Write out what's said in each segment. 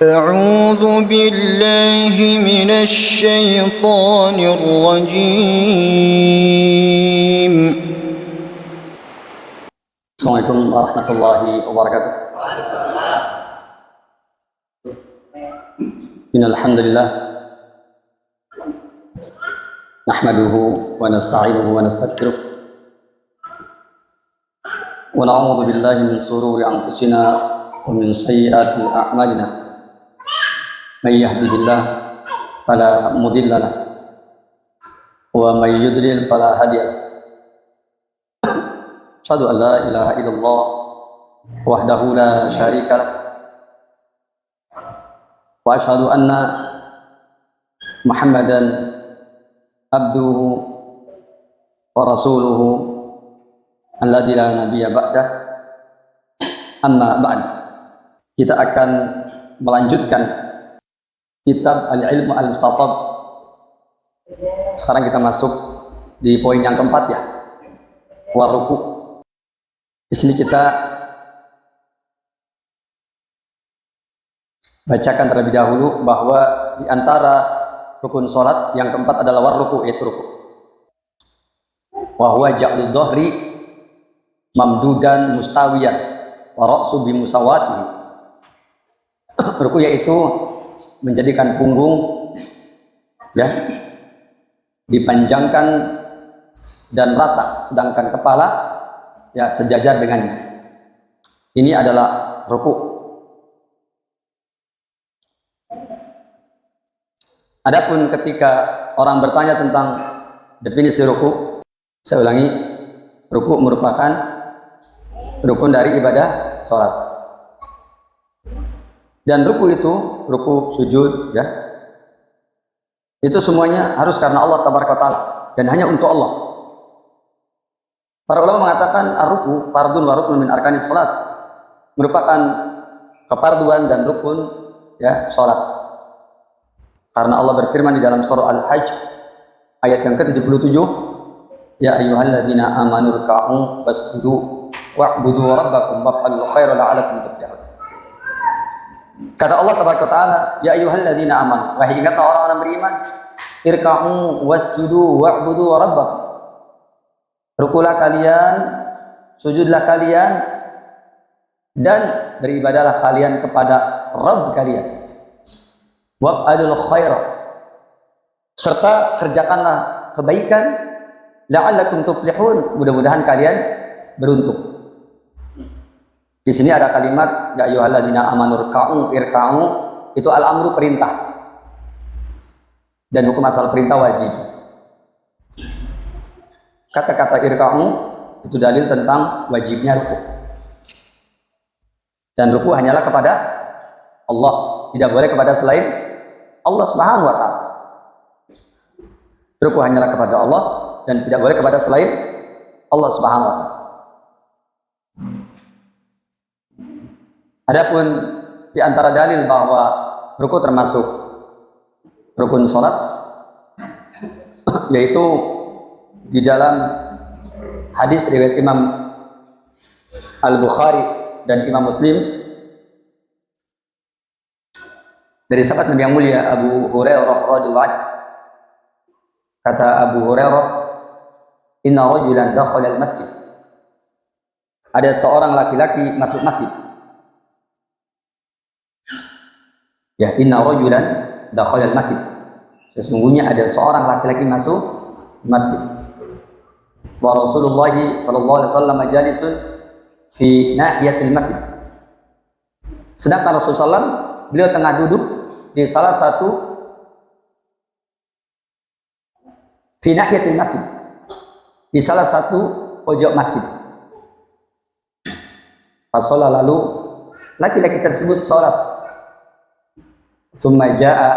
أعوذ بالله من الشيطان الرجيم. Assalamualaikum warahmatullahi wabarakatuh. Innal hamdalillah nahmaduhu wa nasta'inuhu wa nastaghfiruh wa na'udzu billahi min shururi anfusina wa min sayyiati a'malina. May yahdihillahu fala mudilla lahu wa may yudlil fala hadiya lahu. Asyhadu an la ilaha illallah wahdahu la syarika lah wa asyhadu anna Muhammadan abduhu wa rasuluhu alladzi la nabiyya ba'dah. Amma ba'd. Kita akan melanjutkan kitab Al-Ilmu Al-Mustatab. Sekarang kita masuk di poin yang keempat ya, waruku. Di sini kita bacakan terlebih dahulu bahwa di antara rukun sholat yang keempat adalah waruku, yaitu ruku. Wa huwa ja'lud dhahri mamdudan mustawiyan wa ra'su bi musawatihi. Ruku yaitu menjadikan punggung ya dipanjangkan dan rata, sedangkan kepala ya sejajar dengannya. Ini adalah ruku. Adapun ketika orang bertanya tentang definisi ruku, saya ulangi, ruku merupakan rukun dari ibadah sholat. Dan ruku itu, ruku, sujud, ya, itu semuanya harus karena Allah Tabaraka wa Ta'ala dan hanya untuk Allah. Para ulama mengatakan ar-ruku fardun wa ruknun min arkanis salat, merupakan keparduan dan rukun ya salat. Karena Allah berfirman di dalam surah Al-Hajj ayat yang ke-77, ya ayyuhalladzina amanu ruk'u wasjudu wa'budu rabbakum waf'alul khaira la'allakum tuflihun. Kata Allah Tabaraka wa Ta'ala, ya ayyuhalladzina amanu, wahai ingatlah orang-orang beriman, irka'u wasjudu wa'budu rabbakum. Rukulah kalian, sujudlah kalian, dan beribadahlah kalian kepada Rabb kalian. Waf'alul khaira, serta kerjakanlah kebaikan, la'allakum tuflihun, mudah-mudahan kalian beruntung. Di sini ada kalimat ya ayyuhalladzina amanu irka'u, itu al-amru perintah. Dan hukum asal perintah wajib. Kata-kata irka'u itu dalil tentang wajibnya ruku. Dan ruku hanyalah kepada Allah, tidak boleh kepada selain Allah Subhanahu wa Ta'ala. Ruku hanyalah kepada Allah dan tidak boleh kepada selain Allah Subhanahu wa Ta'ala. Adapun di antara dalil bahwa ruku termasuk rukun sholat, yaitu di dalam hadis riwayat Imam Al-Bukhari dan Imam Muslim dari sahabat Nabi yang mulia Abu Hurairah radhiyallahu anhu. Kata Abu Hurairah, inna rajulan dakhala al-masjid, ada seorang laki-laki masuk masjid. Ya, inna rajulan dakhala al-masjid, sesungguhnya ada seorang laki-laki masuk masjid. Wa Rasulullah sallallahu alaihi wasallam jalisun fi nahiyatil masjid, sedangkan Rasulullah SAW, beliau tengah duduk di salah satu fi nahiyatil masjid, di salah satu pojok masjid. Fasolah, lalu laki-laki tersebut sholat. Tsumma jaa,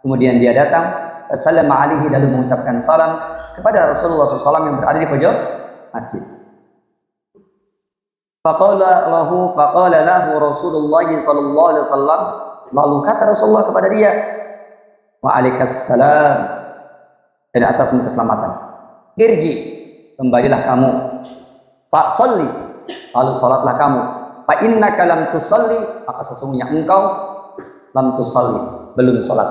kemudian dia datang, assalamu alaihi, lalu mengucapkan salam kepada Rasulullah SAW yang berada di pojok masjid. Faqala lahu Rasulullah sallallahu alaihi wasallam, lalu kata Rasulullah kepada dia, wa alaikassalam, dan atasmu keselamatan. Irji, kembalilah kamu. Fa sholli, lalu salatlah kamu. Fa innaka lam tusalli, maka sesungguhnya engkau lam tusalli, belum sholat.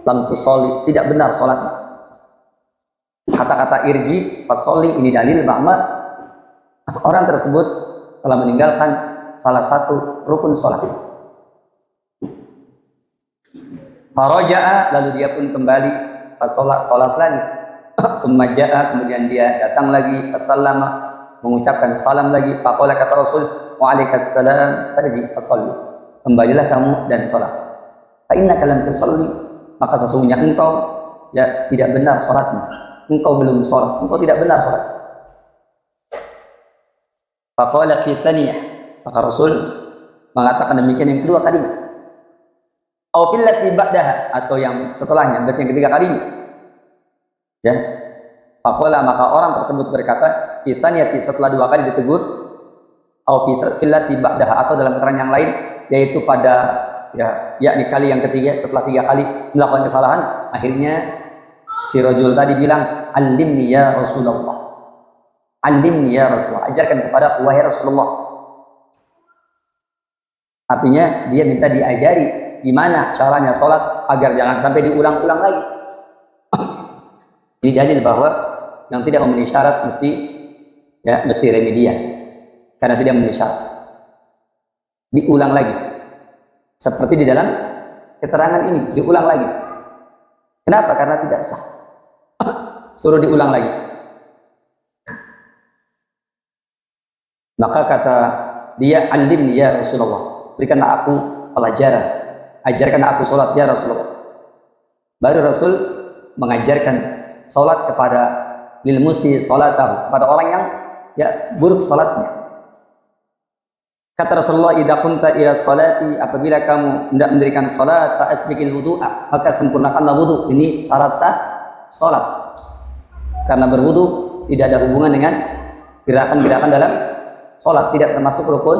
Lam tusalli, tidak benar sholatnya. Kata-kata irji, fasolli, ini dalil bahwa orang tersebut telah meninggalkan salah satu rukun sholat. Faraja'a, lalu dia pun kembali, sholat lagi. Summaja'a, kemudian dia datang lagi, fasallama, mengucapkan salam lagi. Faqala, kata Rasul, wa'alaikassalam, tarji fasolli, kembalilah kamu dan sholat. Fa'innaka lam tusalli, maka sesungguhnya engkau ya tidak benar sholatmu. Engkau belum sholat, engkau tidak benar sholat. Faqala fi thaniyah, maka Rasul mengatakan demikian yang kedua kalinya. Au fillati ba'daha, atau yang setelahnya, berarti yang ketiga kalinya. Ya. Faqala, maka orang tersebut berkata, fi thaniyati, setelah dua kali ditegur, au fillati ba'daha, atau dalam keterangan yang lain, yaitu pada yakni kali yang ketiga setelah 3 kali melakukan kesalahan, akhirnya si rajul tadi bilang, alimni ya Rasulullah, alimni ya Rasulullah, ajarkan kepada wahai Rasulullah. Artinya dia minta diajari gimana caranya sholat agar jangan sampai diulang-ulang lagi. Ini dalil bahwa yang tidak memenuhi syarat mesti remedial, karena tidak memenuhi syarat diulang lagi. Seperti di dalam keterangan ini, diulang lagi. Kenapa? Karena tidak sah. Suruh diulang lagi. Maka kata dia, alimni ya Rasulullah, berikanlah aku pelajaran, ajarkan aku sholat ya Rasulullah. Baru Rasul mengajarkan sholat kepada lil musi sholatahu, kepada orang yang buruk sholatnya. Kata Rasulullah, idza kunta ila sholati, apabila kamu hendak mendirikan sholat, fa asbiqil wudu'a, maka sempurnakanlah wudu. Ini syarat sah sholat. Karena berwudu tidak ada hubungan dengan gerakan-gerakan dalam sholat, tidak termasuk rukun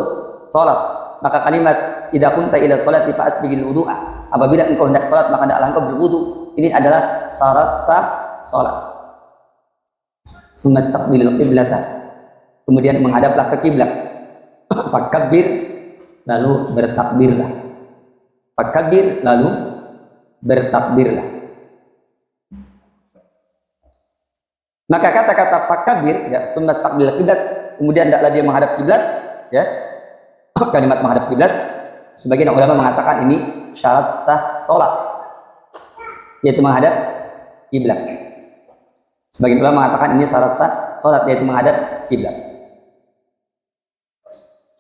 sholat. Maka kalimat idza kunta ila sholati fa asbiqil wudu'a, apabila engkau hendak sholat maka hendaklah engkau berwudu. Ini adalah syarat sah sholat. Sumastaqbilil qiblata, kemudian menghadaplah ke kiblat. Fakabbir, lalu bertakbirlah. Fakabbir, lalu bertakbirlah. Maka kata-kata fakabbir, sumastaqbilil qiblat, kemudian hendaklah dia menghadap kiblat, kalimat menghadap kiblat, sebagian ulama mengatakan ini syarat sah sholat, yaitu menghadap kiblat. Sebagian ulama mengatakan ini syarat sah sholat, yaitu menghadap kiblat.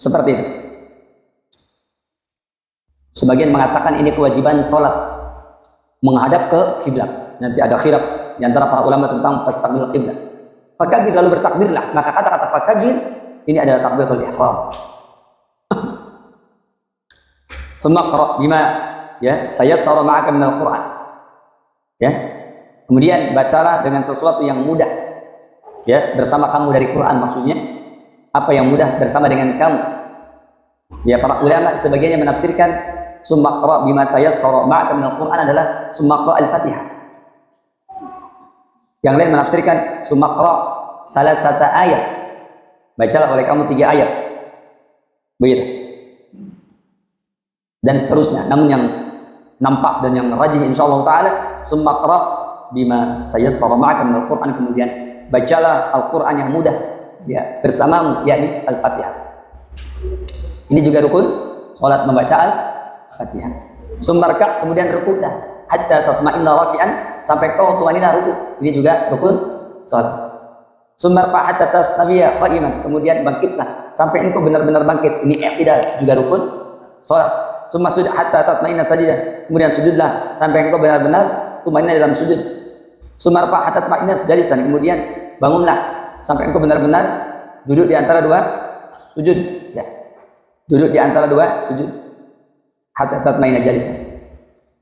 Seperti itu. Sebagian mengatakan ini kewajiban sholat, menghadap ke kiblat. Nanti ada khilaf di antara para ulama tentang fastaqbil qiblat. Fakabir, lalu bertakbirlah. Maka kata-kata fakabir ini adalah takbiratul ihram. Sumaqra bima tayassara ma'aka minal Qur'an. Kemudian bacalah dengan sesuatu yang mudah. Bersama kamu dari Quran, maksudnya apa yang mudah bersama dengan kamu. Para ulama sebagian yang menafsirkan sumaqra bima tayassara ma'aka minal Qur'an adalah sumaqra al-Fatihah. Yang lain menafsirkan sumaqra salasata ayat, bacalah oleh kamu 3 ayat, begitu, dan seterusnya. Namun yang nampak dan yang rajih insyaallah taala sumaqra bima tayassara ma'aka minal Qur'an, kemudian bacalah Al-Qur'an yang mudah bersamamu, yakni Al-Fatihah. Ini juga rukun salat, membaca Al-Fatihah. Sumarka, kemudian rukuklah hatta tatma'inna raki'an, sampai kau tumanina ruku. Ini juga rukun salat. Sumarfa hatta tastawiya qa'iman, kemudian bangkitlah sampai engkau benar-benar bangkit. Ini i'tidal, juga rukun salat. Sumasjud hatta tatma'inna sajidah, kemudian sujudlah sampai engkau benar-benar tumanina dalam sujud. Sumarfa hatta tatma'inna jalisan, kemudian bangunlah sampai engkau benar-benar duduk di antara 2 sujud. Duduk di antara 2 sujud. Hatta tatma'inna jalisan.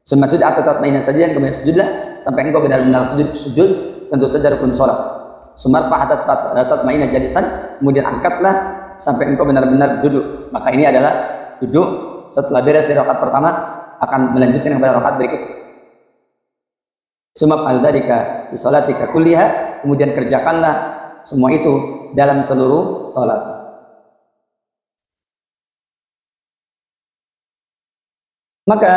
Sumasjud hatta tatma'inna sajidan, kemudian sujudlah sampai engkau benar-benar sujud, tentu saja rukun salat. Sumarfa hatta tatma'inna jalisan, kemudian angkatlah sampai engkau benar-benar duduk. Maka ini adalah duduk setelah beres dari rakaat pertama, akan melanjutkan kepada rakaat berikut. Sumab al-dzalika bi salatika kulliha, kemudian kerjakanlah semua itu dalam seluruh salat. Maka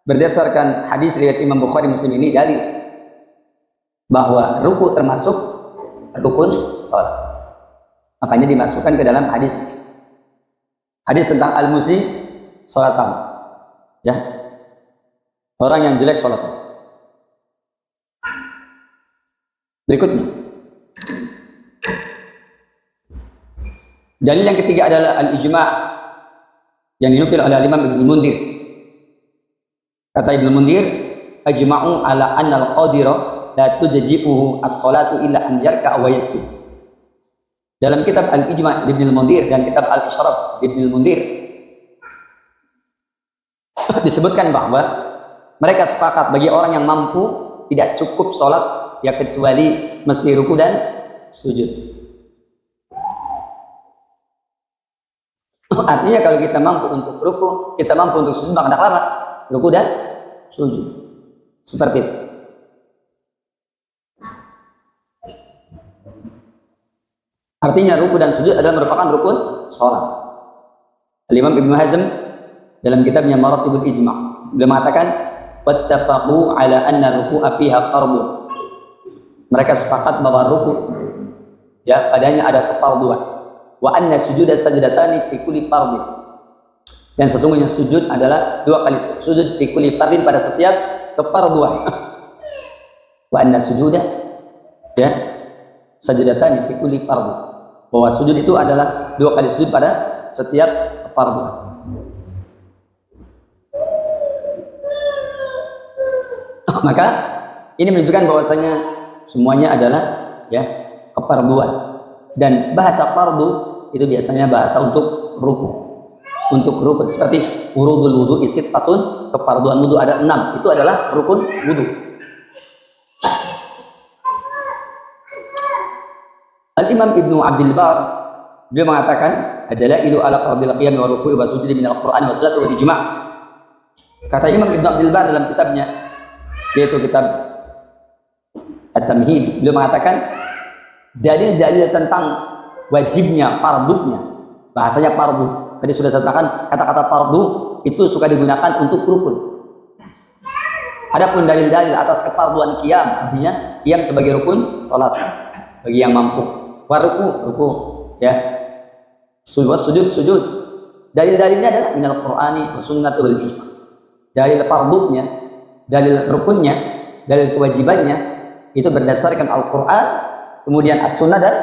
berdasarkan hadis riwayat Imam Bukhari Muslim ini dalil bahwa ruku termasuk rukun salat. Makanya dimasukkan ke dalam hadis tentang al-musi salatam. Ya. Orang yang jelek salatnya. Berikutnya. Dalil yang ketiga adalah al-ijma' yang dinukil oleh Imam Ibnu Mundir. Kata Ibnu Mundir, ajma'u ala anna al-qadira la tujzi'uhu as-salatu illa an yarka'a wa yasjud. Dalam kitab Al-Ijma' Ibnu Mundir dan kitab Al-Isyraf Ibnu Mundir disebutkan bahwa mereka sepakat bagi orang yang mampu tidak cukup sholat ya kecuali mesti ruku dan sujud. Artinya kalau kita mampu untuk ruku, kita mampu untuk sujud, maka apa? Ruku dan sujud. Seperti itu. Artinya ruku dan sujud adalah merupakan rukun sholat. Al-Imam Ibnu Hazm dalam kitabnya Maratibul Ijma' beliau mengatakan wattafaqu ala anna ruku'a fiha fardhu. Mereka sepakat bahwa ruku ya padanya ada kefarduan. Wa anna sujuda sajdatani fi kulli fardhin. Dan sesungguhnya sujud adalah 2 kali sujud fi kulli fardhin pada setiap kefarduan. Wa anna sujuda ya sajdatani fi kulli fardhin. Bahwa sujud itu adalah 2 kali sujud pada setiap kefarduan. Maka ini menunjukkan bahwasanya semuanya adalah ya kefarduan. Dan bahasa fardu itu biasanya bahasa untuk ruku. Untuk rukun seperti urudul wudu isittatun, kefarduan wudu ada 6. Itu adalah rukun wudu. Al-Imam Ibnu Abdul Bar beliau mengatakan adalah ilu ala fardil qiyam wa ruku'i wa sujudi min al-Qur'an wa salatu wal ijma'. Kata Imam Ibnu Abdul Bar dalam kitabnya yaitu kitab At-Tamhid, beliau mengatakan dalil-dalil tentang wajibnya, fardunya, bahasanya fardu. Tadi sudah saya katakan kata-kata fardu itu suka digunakan untuk rukun. Adapun dalil-dalil atas kefarduan qiyam, artinya qiyam sebagai rukun salat bagi yang mampu. Wa ruku, ya. Sujud. Dalil-dalilnya adalah minal Qur'ani wa sunnati wal ijma'. Dalil fardunya, dalil rukunnya, dalil kewajibannya itu berdasarkan Al-Qur'an, kemudian as-sunnah dan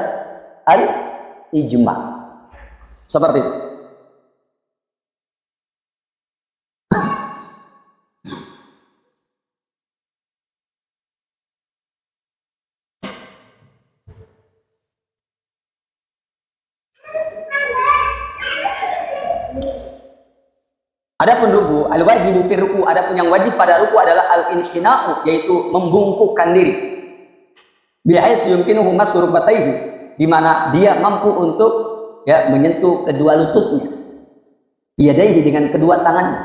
al-ijma'. Seperti itu. Adapun ruku, al-wajibu fi ruku, adapun yang wajib pada ruku adalah al-inhina'u, yaitu membungkukkan diri. Bihais yumkinuhu masru bataihi, di mana dia mampu untuk ya menyentuh kedua lututnya. Biyadaihi, dengan kedua tangannya.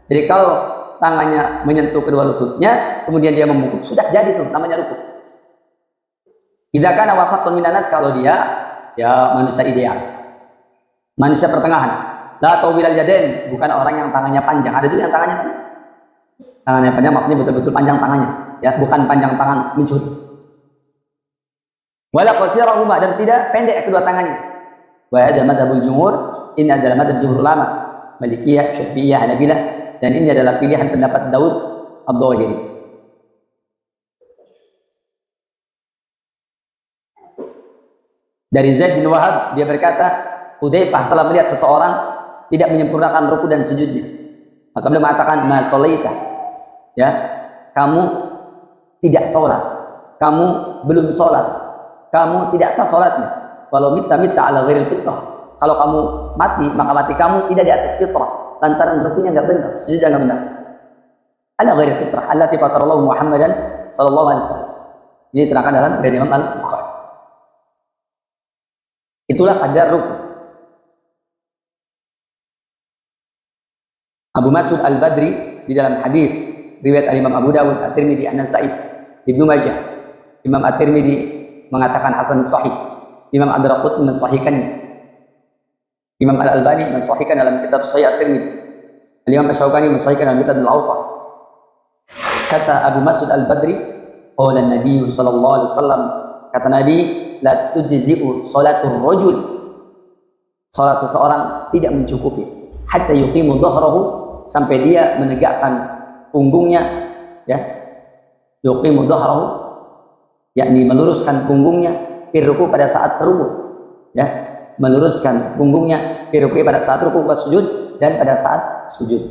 Jadi kalau tangannya menyentuh kedua lututnya, kemudian dia membungkuk, sudah jadi tuh namanya ruku. Idza kana wasatun minanas, kalau dia ya manusia ideal. Manusia pertengahan. La tawilal yadain, bukan orang yang tangannya panjang. Ada juga yang tangannya panjang. Tangannya panjang maksudnya betul-betul panjang tangannya, ya, bukan panjang tangan mencuri. Wala qasirahuma, dan tidak pendek kedua tangannya. Wa hadza madzhabul jumhur, ini adalah madzhab jumhur ulama, Malikiyah, Syafi'iyah, Hanabilah, dan ini adalah pilihan pendapat Daud Ad-Dhahiri. Dari Zaid bin Wahab, dia berkata, Hudzaifah telah melihat seseorang tidak menyempurnakan ruku dan sujudnya. Maka beliau mengatakan, ma sholaita, ya, kamu tidak sholat, kamu belum sholat, kamu tidak sah sholatnya. Walau mita ala ghairil fitrah, kalau kamu mati, maka mati kamu tidak di atas fitrah, lantaran rukunya nggak benar, sujudnya nggak benar. Ala ghairil fitrah, allati fatarallahu Muhammadan sallallahu alaihi wasallam. Ini diterangkan dalam riwayat Imam Al-Bukhari. Itulah kadar ruku. Abu Mas'ud Al-Badri di dalam hadis riwayat Imam Abu Dawud, At-Tirmidzi, An-Nasa'i, Ibnu Majah, Imam At-Tirmidzi mengatakan hasan sahih, Imam Ad-Darqutni mensahihkannya, Imam Al-Albani mensahihkan dalam kitab Sahih At-Tirmidzi. Al-Imam Asy-Syaukani mensahihkan dalam kitab Al-Awtar. Kata Abu Mas'ud Al-Badri, qala Nabi sallallahu alaihi wasallam, kata Nabi, la tujzi'u salatul rajul, salat seseorang tidak mencukupi, hatta yuqimu dhahrahu, sampai dia menegakkan punggungnya, ya, yuqimu dhahrahu, yakni meluruskan punggungnya, ruku pada saat ruku, ya, meluruskan punggungnya, ruku pada saat ruku, pas sujud, dan pada saat sujud.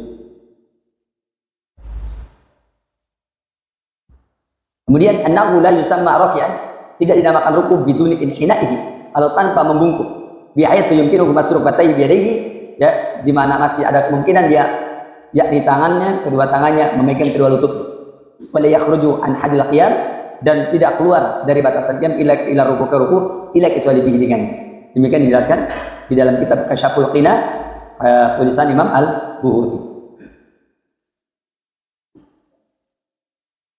Kemudian annahu la yusamma raki'an, tidak dinamakan ruku biduni inhina'ihi, kalau tanpa membungkuk, bihayatu yumkinu masrubatayhi biyadayhi, ya, di mana masih ada kemungkinan dia, yakni tangannya, kedua tangannya memegang kedua lutut, wala yakhruju an hadil qiyam, dan tidak keluar dari batasan qiyam ila ruku ke ruku, ila kecuali bihidangannya. Demikian dijelaskan di dalam kitab Kasyaful Qina, tulisan Imam Al-Buhuti.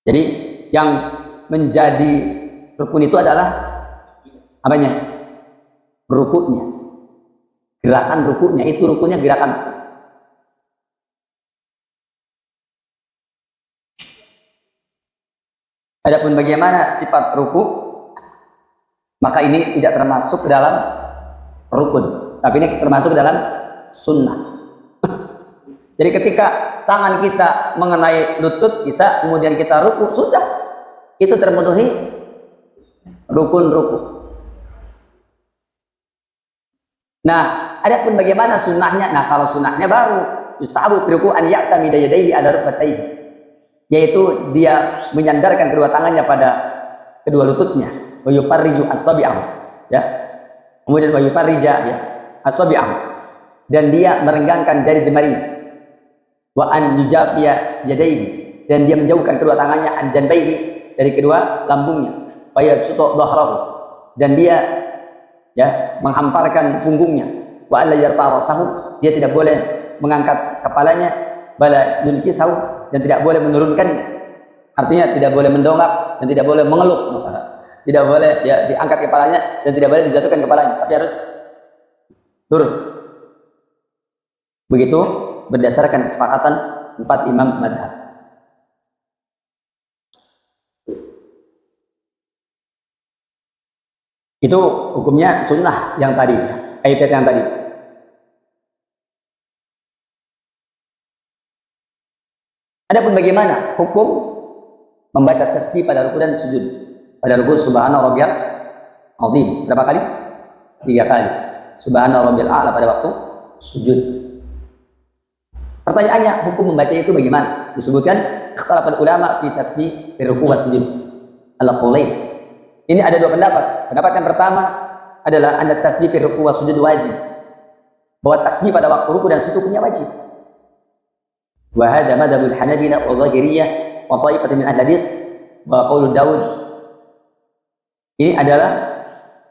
Jadi yang menjadi rukun itu adalah apanya? Rukuknya, gerakan rukuknya, itu rukunnya gerakan. Adapun bagaimana sifat ruku, maka ini tidak termasuk ke dalam rukun, tapi ini termasuk ke dalam sunnah. Jadi ketika tangan kita mengenai lutut kita, kemudian kita ruku, sudah, itu terpenuhi rukun ruku. Nah, adapun bagaimana sunnahnya? Nah, kalau sunnahnya baru yustahabu ruku an ya'tamida yadayhi ala rukbatayhi, yaitu dia menyandarkan kedua tangannya pada kedua lututnya, wa yufarriju asabi'ahu, ya. Kemudian wa yufarrija, ya, asabi'ahu, dan dia merenggangkan jari jemarinya. Wa an yujafiya yadayhi, dan dia menjauhkan kedua tangannya an janbaihi, dari kedua lambungnya. Wa yabsutu dhahrahu, dan dia, ya, menghamparkan punggungnya. Wa alla yarfa rasahu, dia tidak boleh mengangkat kepalanya, bala yunkisahu, dan tidak boleh menurunkannya. Artinya tidak boleh mendongak dan tidak boleh mengeluk, tidak boleh, ya, diangkat kepalanya dan tidak boleh dijatuhkan kepalanya, tapi harus lurus. Begitu berdasarkan kesepakatan 4 imam madhab. Itu hukumnya sunnah yang tadi, ayat yang tadi. Adapun bagaimana hukum membaca tasbih pada ruku dan sujud? Pada ruku subhana rabbiyal azim berapa kali? 3 kali. Subhana rabbiyal a'la pada waktu sujud. Pertanyaannya, hukum membaca itu bagaimana? Disebutkan ikhtalafa ulama fi tasbih fi ruku' wa sujud. Al-qaulain. Ini ada 2 pendapat. Pendapat yang pertama adalah anna tasbih fi ruku' wa sujud wajib. Bahwa tasbih pada waktu ruku' dan sujud hukumnya wajib. Wa hadha madhabul Hanabilah wa Dhahiriyah wa ta'ifatun min ahli hadis wa qaulu Daud. Ini adalah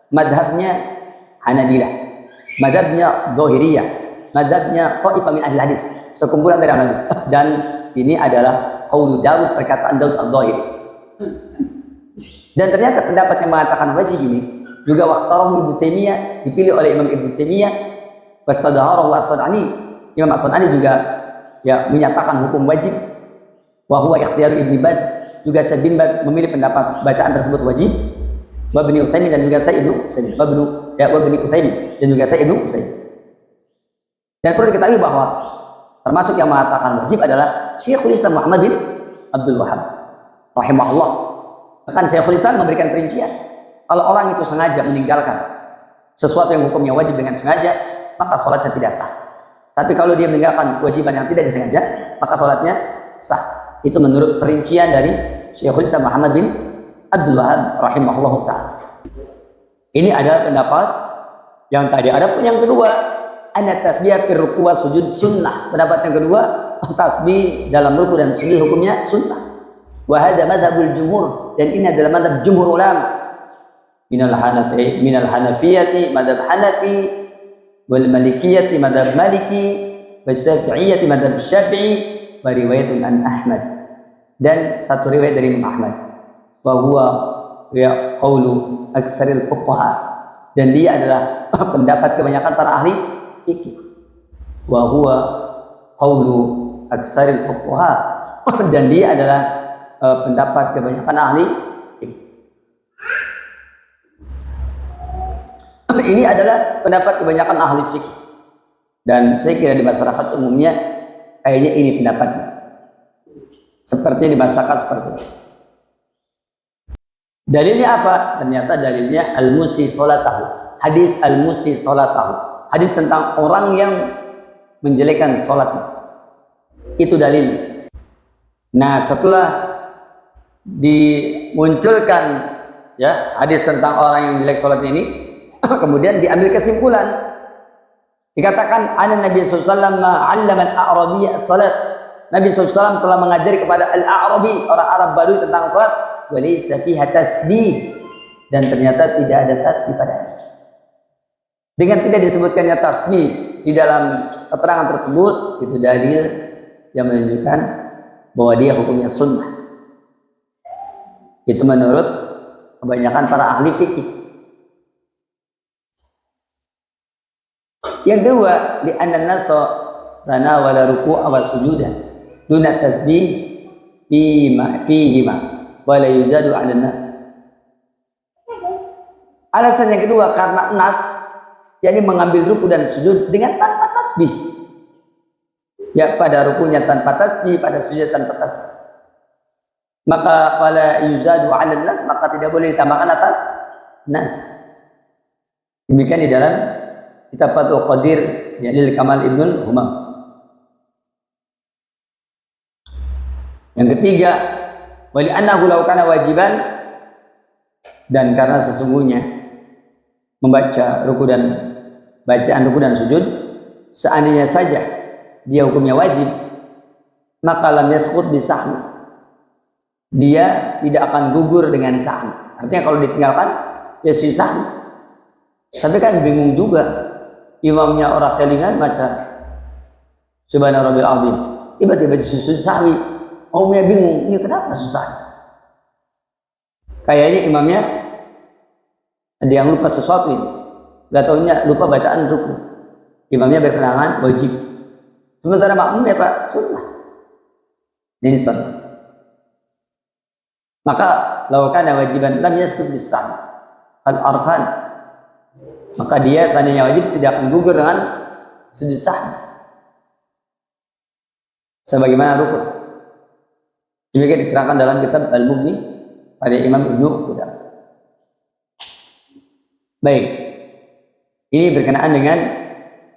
madhabnya Hanabilah, madhabnya Dhahiriyah, madhabnya ta'ifah min ahli hadis, sekumpulan dari ahli hadis, dan ini adalah qaulu Daud, perkataan Daud Al-Dhahiri. Dan ternyata pendapat yang mengatakan wajib ini juga waqtarahu Ibnu Taimiyah, dipilih oleh Imam Ibnu Taimiyah, wastadharahu As-San'ani. Imam As-San'ani juga, ya, menyatakan hukum wajib. Wa huwa ikhtiyar Ibnu Baz, juga Syekh bin Baz memilih pendapat bacaan tersebut wajib. Wa Ibnu Utsaimin, dan juga Syekh Ibnu Utsaimin. Wa Ibnu Utsaimin, dan juga Syekh Ibnu Utsaimin. Dan perlu diketahui bahwa termasuk yang mengatakan wajib adalah Syekhul Islam Muhammad bin Abdul Wahhab rahimahullah. Bahkan Syekhul Islam memberikan perincian, kalau orang itu sengaja meninggalkan sesuatu yang hukumnya wajib dengan sengaja, maka sholatnya tidak sah. Tapi kalau dia meninggalkan kewajiban yang tidak disengaja, maka sholatnya sah. Itu menurut perincian dari Syekhul Islam Muhammad bin Abdul Wahhab rahimahullah ta'ala. Ini adalah pendapat yang tadi. Adapun yang kedua, anna tasbih fi ruku' wa sujud sunnah. Pendapat yang kedua, tasbih dalam ruku' dan sujud hukumnya sunnah. Wa hadha madhabul jumhur, dan ini adalah madhab jumhur ulama. Minal Hanafiyati madhab Hanafi, wal Malikiyati madhab Maliki, wal Syafi'iyati madhab Syafi'i, wa riwayatun an Ahmad, dan satu riwayat dari Imam Ahmad. Wa huwa ya qaulu aksaril fuqaha, dan dia adalah pendapat kebanyakan para ahli fikih. Wa huwa qaulu aksaril fuqaha dan dia adalah pendapat kebanyakan ahli fikih. Ini adalah pendapat kebanyakan ahli fikih dan saya kira di masyarakat umumnya kayaknya ini pendapatnya seperti di masyarakat seperti itu. Dalilnya apa? Ternyata dalilnya al-musi sholatahu, hadis al-musi sholatahu, hadis tentang orang yang menjelekkan sholatnya, itu dalilnya. Nah, setelah dimunculkan ya hadis tentang orang yang jelek sholatnya ini, kemudian diambil kesimpulan, dikatakan anna Nabi sallallahu alaihi wasallam 'allama al-a'rabiyya as-salat. Nabi SAW telah mengajari kepada al-a'rabi, orang Arab Badui, tentang salat, walaysa fiha tasbih, dan ternyata tidak ada tasbih padanya. Dengan tidak disebutkannya tasbih di dalam keterangan tersebut, itu dalil yang menunjukkan bahwa dia hukumnya sunnah. Itu menurut kebanyakan para ahli fikih. Yang kedua, li'anna an-nasa tanawala ruku'a wa sujuda duna tasbih fihima wa la yujadu 'ala nas. Alasan yang kedua, karena nas yakni mengambil ruku dan sujud dengan tanpa tasbih. Ya, pada rukunya tanpa tasbih, pada sujud tanpa tasbih. Maka wala yuzadu 'ala nas, maka tidak boleh ditambahkan atas nas. Demikian di dalam kitab Fathul Qadir ya lil Kamal Ibnul Humam. Yang ketiga, wali annahu law kana wajiban, dan karena sesungguhnya membaca ruku dan bacaan ruku dan sujud seandainya saja dia hukumnya wajib, maka lam yasqut bisahmi, dia tidak akan gugur dengan sahmi. Artinya kalau ditinggalkan ya sahmi. Tapi kan bingung juga, imamnya orang kelingan baca subhana rabbil azim, tiba-tiba sujud sahwi. Omnya bingung, ini kenapa susah? Kayaknya imamnya ada yang lupa sesuatu ini. Gak taunya lupa bacaan ruku. Imamnya berkenangan wajib. Sementara makmumnya Pak sunnah. Ini sunnah. Maka lakukan wajiban lam yaskut bisah al-arkan. Maka dia seandainya wajib tidak akan gugur dengan sujud sahwi. Sebagaimana rukun. Demikian diterangkan dalam kitab Al-Mughni pada Imam Ibnu Qudamah. Baik, ini berkenaan dengan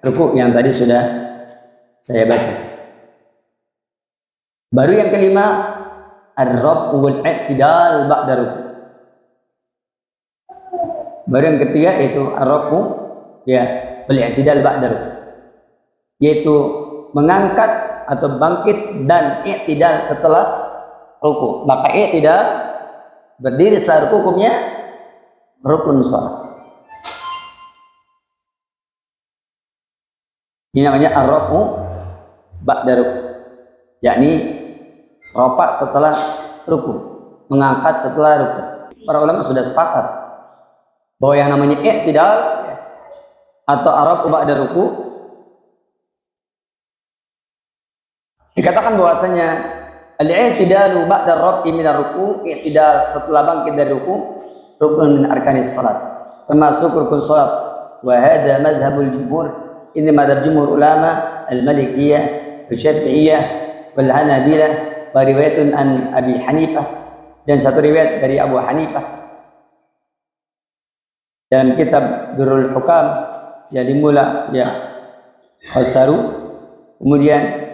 ruku yang tadi sudah saya baca. Baru yang kelima, ar-rab' wal i'tidal ba'da ruku. Baru yang ketiga yaitu ar-rab' ya wal i'tidal ba'da ruku, yaitu mengangkat atau bangkit dan i'tidal setelah ruku. Maka i'tidal berdiri setelah ruku hukumnya rukun salat. Ini namanya ar-raf'u ba'da ruku, yakni ropak setelah ruku, mengangkat setelah ruku. Para ulama sudah sepakat bahwa yang namanya i'tidal atau ar-raf'u ba'da ruku dikatakan bahwasanya al-i'tidalu ba'da ar-raf'i min ar-ruku', i'tidal setelah bangkit dari ruku, rukun min arkanis salat, termasuk rukun salat. Wa hadha madhhabul jumhur, ini madhab jumhur ulama al-Malikiyah, al-Syafi'iyah, wal Hanabilah, wa riwayatun an Abi Hanifah, dan satu riwayat dari Abu Hanifah. Dalam kitab Durrul Hukam ya dimula ya Khasaru, kemudian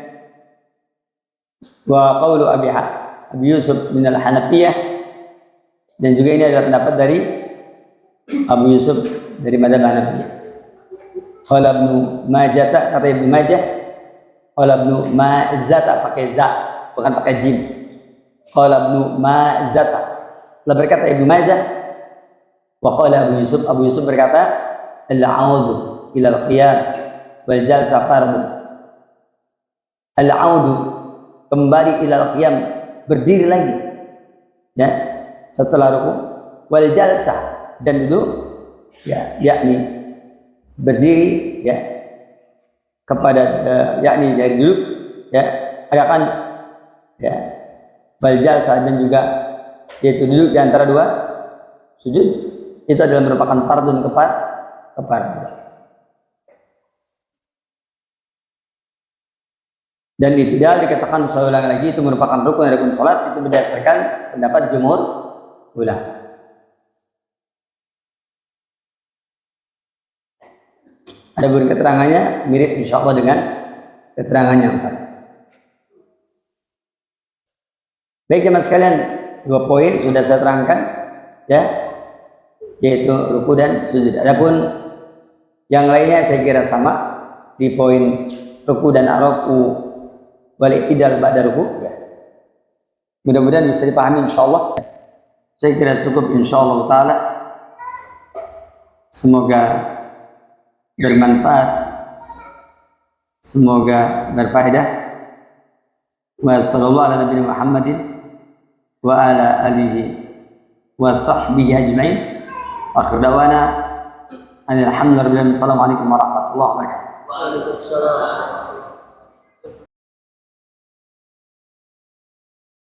wa qawlu Abi Yusuf min al-Hanafiyah, dan juga ini adalah pendapat dari Abu Yusuf dari madhab Hanafiyah. Qala Ibnu Majah, kata Ibnu Majah, qala Ibnu Mazata pakai za bukan pakai jim. Qala Ibnu Mazata, telah berkata Ibnu Majah, wa qala Abu Yusuf berkata al-'audu ila al-qiyam wal jalsa fardhu. Al-'audu kembali ilal qiyam, berdiri lagi ya setelah ruku, wal jalsah, dan duduk ya yakni berdiri ya kepada yakni dari duduk ya adakan ya baljalsah dan juga yaitu duduk di antara dua sujud, itu adalah merupakan fardun kepada. Dan tidak dikatakan, saya ulang lagi, itu merupakan rukun dari rukun salat, itu berdasarkan pendapat jumhur ulama. Ada pun keterangannya mirip insya Allah dengan keterangan yang tadi. Baik jemaah sekalian, 2 poin sudah saya terangkan, ya, yaitu ruku dan sujud. Adapun yang lainnya saya kira sama di poin ruku dan araku balik tidak ba'da ruku, ya. Mudah-mudahan bisa dipahami insyaallah. Saya kira cukup insyaallah taala. Semoga bermanfaat, semoga berfaedah. Wa sallallahu ala nabiyina Muhammadin wa ala alihi wa sahbihi ajma'in. Akhir dawana alhamdulillah, assalamualaikum warahmatullahi wabarakatuh. Waalaikumsalam.